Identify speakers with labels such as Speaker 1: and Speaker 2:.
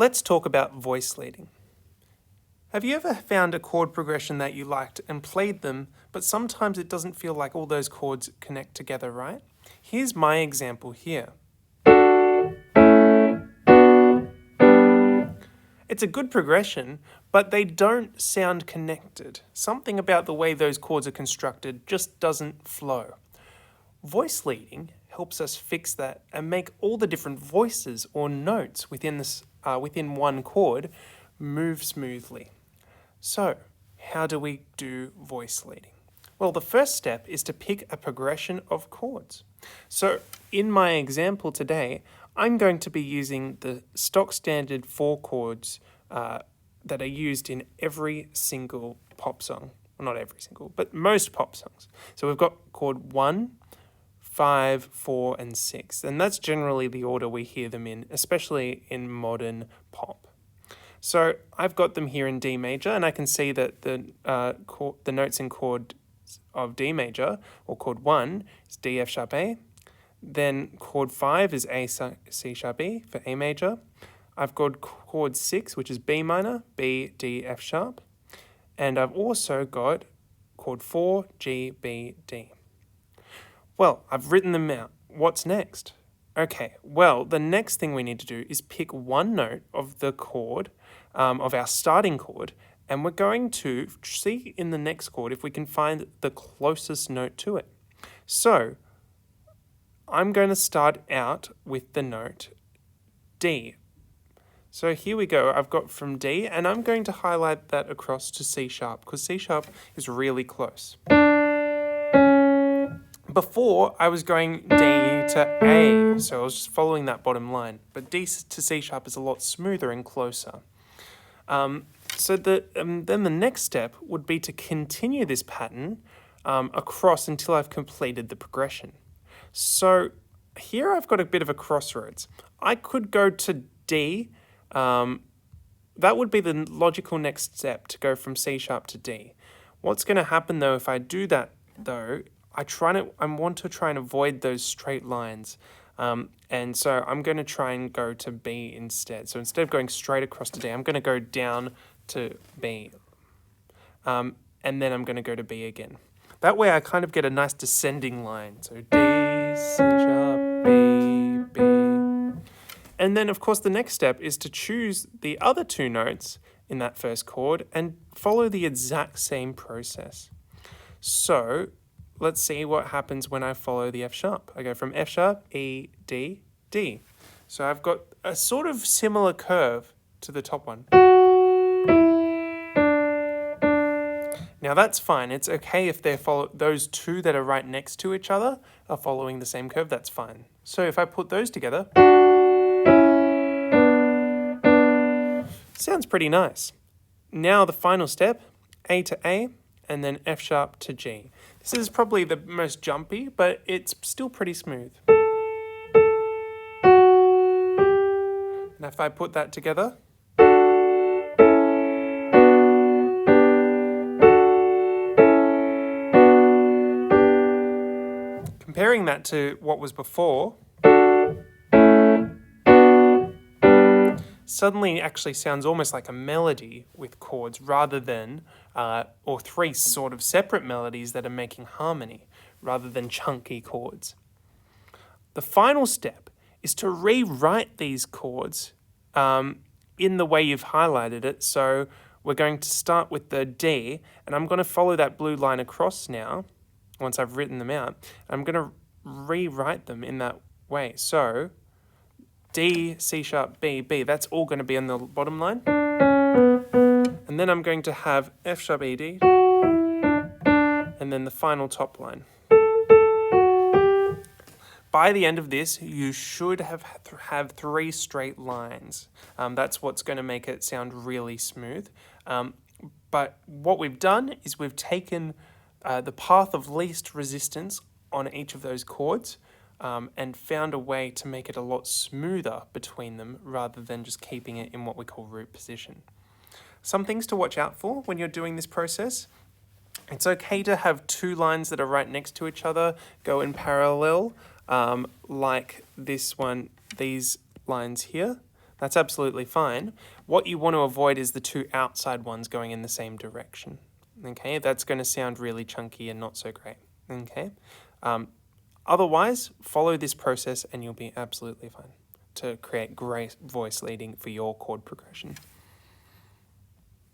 Speaker 1: Let's talk about voice leading. Have you ever found a chord progression that you liked and played them, but sometimes it doesn't feel like all those chords connect together, right? Here's my example here. It's a good progression, but they don't sound connected. Something about the way those chords are constructed just doesn't flow. Voice leading helps us fix that and make all the different voices or notes within one chord move smoothly. So, how do we do voice leading? Well, the first step is to pick a progression of chords. So, in my example today, I'm going to be using the stock standard 4 chords that are used in every single pop song. Well, not every single, but most pop songs. So we've got chord 1, 5, 4, and 6. And that's generally the order we hear them in, especially in modern pop. So I've got them here in D major, and I can see that the notes in chord of D major, or chord 1, is D, F sharp, A. Then chord 5 is A, C sharp, E for A major. I've got chord 6, which is B minor, B, D, F sharp. And I've also got chord 4, G, B, D. Well, I've written them out. What's next? Okay, well, the next thing we need to do is pick one note of the chord, of our starting chord, and we're going to see in the next chord if we can find the closest note to it. So, I'm going to start out with the note D. So here we go, I've got from D, and I'm going to highlight that across to C sharp, because C sharp is really close. Before, I was going D to A, so I was just following that bottom line, but D to C sharp is a lot smoother and closer. Then the next step would be to continue this pattern across until I've completed the progression. So here I've got a bit of a crossroads. I could go to D. That would be the logical next step, to go from C sharp to D. What's going to happen though if I do that though, I want to try and avoid those straight lines. And so I'm going to try and go to B instead. So instead of going straight across to D, I'm going to go down to B. And then I'm going to go to B again. That way I kind of get a nice descending line. So D, C sharp, B, B. And then of course the next step is to choose the other two notes in that first chord and follow the exact same process. So let's see what happens when I follow the F sharp. I go from F sharp, E, D, D. So I've got a sort of similar curve to the top one. Now that's fine. It's okay if those two that are right next to each other are following the same curve. That's fine. So if I put those together, sounds pretty nice. Now the final step, A to A, and then F sharp to G. This is probably the most jumpy, but it's still pretty smooth. And if I put that together, comparing that to what was before, suddenly actually sounds almost like a melody with chords rather than, or three sort of separate melodies that are making harmony rather than chunky chords. The final step is to rewrite these chords in the way you've highlighted it. So we're going to start with the D, and I'm going to follow that blue line across now, once I've written them out. I'm going to rewrite them in that way. So D, C sharp, B, B, that's all going to be on the bottom line. And then I'm going to have F sharp, E, D, and then the final top line. By the end of this, you should have three straight lines. That's what's going to make it sound really smooth. But what we've done is we've taken the path of least resistance on each of those chords and found a way to make it a lot smoother between them rather than just keeping it in what we call root position. Some things to watch out for when you're doing this process. It's okay to have two lines that are right next to each other go in parallel, like this one, these lines here. That's absolutely fine. What you want to avoid is the two outside ones going in the same direction. Okay, that's going to sound really chunky and not so great. Okay, otherwise, follow this process and you'll be absolutely fine to create great voice leading for your chord progression.